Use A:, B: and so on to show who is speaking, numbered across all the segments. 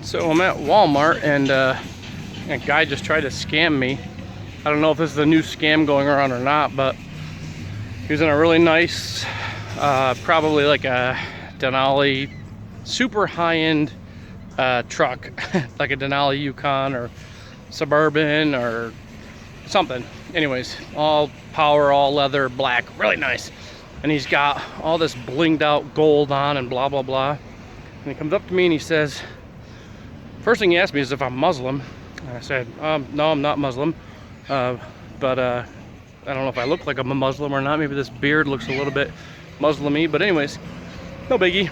A: So I'm at Walmart and a guy just tried to scam me. I don't know if this is a new scam going around or not, but he was in a really nice, probably like a Denali, super high-end truck, like a Denali Yukon or Suburban or something. Anyways, all power, all leather, black, really nice. And he's got all this blinged out gold on and blah, blah, blah. And he comes up to me and he says, first thing he asked me is if I'm Muslim. And I said, no, I'm not Muslim. But I don't know if I look like I'm a Muslim or not. Maybe this beard looks a little bit Muslim-y. But anyways, no biggie.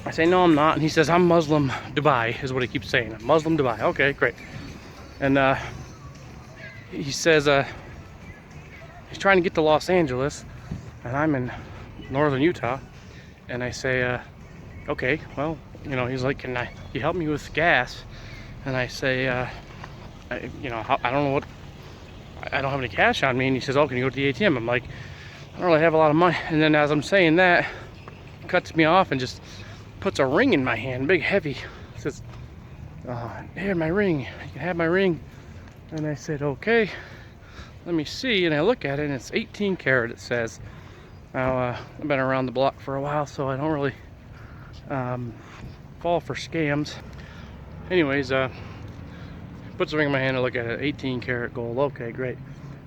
A: I say, no, I'm not. And he says, I'm Muslim Dubai, is what he keeps saying. Muslim Dubai. Okay, great. And he says he's trying to get to Los Angeles. And I'm in northern Utah. And I say, okay, well, you know, he's like, can you help me with gas? And I say, you know, I don't know what, I don't have any cash on me. And he says, oh, can you go to the ATM? I'm like, I don't really have a lot of money. And then as I'm saying that, he cuts me off and just puts a ring in my hand, big heavy. Says, here, my ring, you can have my ring. And I said, okay, let me see. And I look at it and it's 18 karat, it says. Now, I've been around the block for a while, so I don't really fall for scams. Anyways, puts the ring in my hand, I look at it, 18 karat gold, okay, great.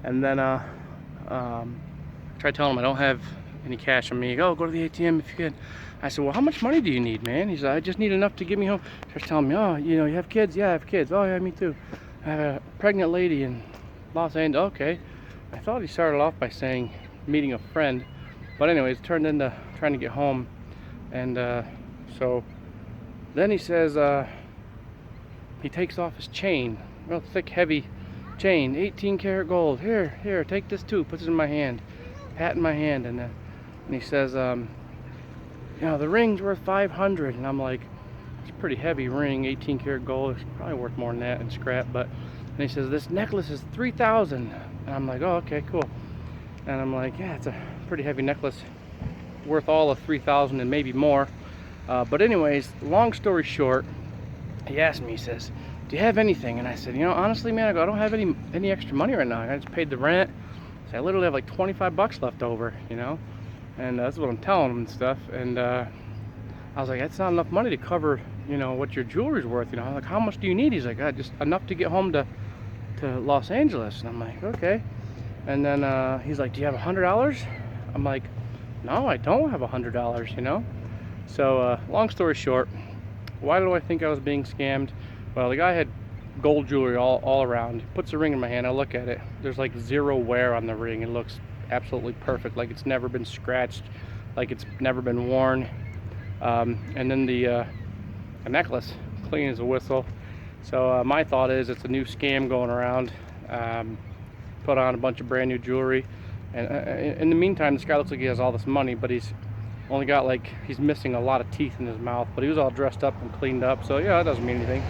A: And then try telling him I don't have any cash on me. Oh, go to the ATM if you can. I said, well, how much money do you need, man? He said, I just need enough to get me home. He starts telling me, oh, you know, you have kids? Yeah, I have kids. Oh, yeah, me too. I have a pregnant lady in Los Angeles. Okay. I thought he started off by saying meeting a friend. But anyways, it turned into trying to get home. And so then he says, he takes off his chain, real thick, heavy chain, 18 karat gold. Here, take this too. Puts it in my hand, hat in my hand, and he says, you know, the ring's worth 500. And I'm like, it's a pretty heavy ring, 18 karat gold. It's probably worth more than that in scrap. But and he says, this necklace is 3,000. And I'm like, oh, okay, cool. And I'm like, yeah, it's a pretty heavy necklace, worth all of 3,000 and maybe more. But anyways, long story short, he asked me, he says, do you have anything? And I said, you know, honestly, man, I don't have any extra money right now. I just paid the rent. So I literally have like 25 bucks left over, you know? And that's what I'm telling him and stuff. And I was like, that's not enough money to cover, you know, what your jewelry's worth. You know, I'm like, how much do you need? He's like, just enough to get home to Los Angeles. And I'm like, okay. And then he's like, do you have $100? I'm like, no, I don't have $100, you know? So long story short, why do I think I was being scammed? Well, the guy had gold jewelry all around. He puts a ring in my hand. I look at it. There's like zero wear on the ring. It looks absolutely perfect, like it's never been scratched, like it's never been worn. And then the necklace, clean as a whistle. So my thought is it's a new scam going around. Put on a bunch of brand new jewelry. And in the meantime, this guy looks like he has all this money, but he's only got like, he's missing a lot of teeth in his mouth, but he was all dressed up and cleaned up. So yeah, that doesn't mean anything.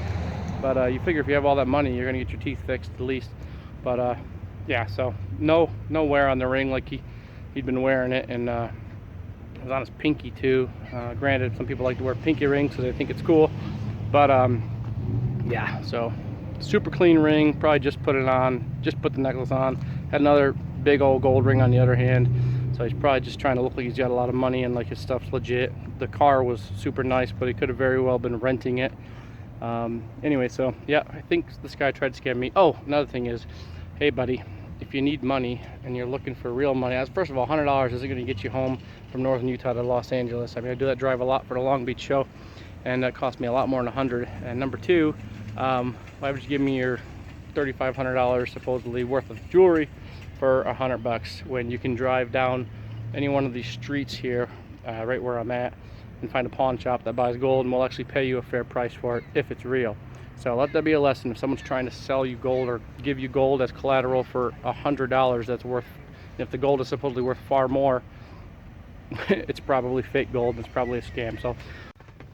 A: But you figure if you have all that money, you're gonna get your teeth fixed at least. But yeah, so no wear on the ring, like he'd been wearing it, and it was on his pinky too. Granted, some people like to wear pinky rings because they think it's cool. But yeah, so super clean ring, probably just put it on, just put the necklace on. Had another big old gold ring on the other hand. So he's probably just trying to look like he's got a lot of money and like his stuff's legit. The car was super nice, but he could have very well been renting it. Anyway, so yeah, I think this guy tried to scam me. Oh, another thing is, hey buddy, if you need money and you're looking for real money, first of all, $100 isn't going to get you home from northern Utah to Los Angeles. I mean, I do that drive a lot for the Long Beach show, and that cost me a lot more than 100. And number two, why would you give me your $3,500 supposedly worth of jewelry for $100 when you can drive down any one of these streets here, right where I'm at, and find a pawn shop that buys gold and will actually pay you a fair price for it if it's real. So let that be a lesson. If someone's trying to sell you gold or give you gold as collateral for $100, that's worth, if the gold is supposedly worth far more, it's probably fake gold and it's probably a scam. So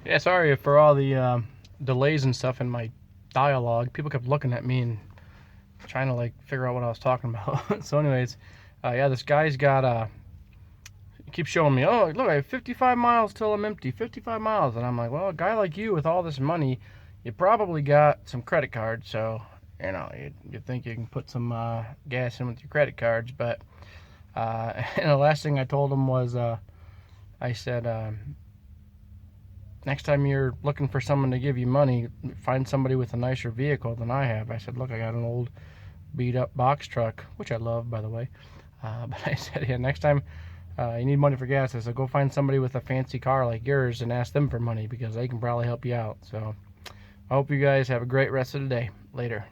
A: yeah, sorry for all the delays and stuff in my dialogue. People kept looking at me and trying to like figure out what I was talking about. So anyways, yeah, this guy's got he keeps showing me, oh look, I have 55 miles till I'm empty, 55 miles. And I'm like, well, a guy like you with all this money, you probably got some credit cards, so you know you think you can put some gas in with your credit cards. But and the last thing I told him was I said, next time you're looking for someone to give you money, find somebody with a nicer vehicle than I have. I said, look, I got an old beat up box truck, which I love, by the way. But I said, yeah, next time you need money for gas, I said, go find somebody with a fancy car like yours and ask them for money, because they can probably help you out. So I hope you guys have a great rest of the day. Later.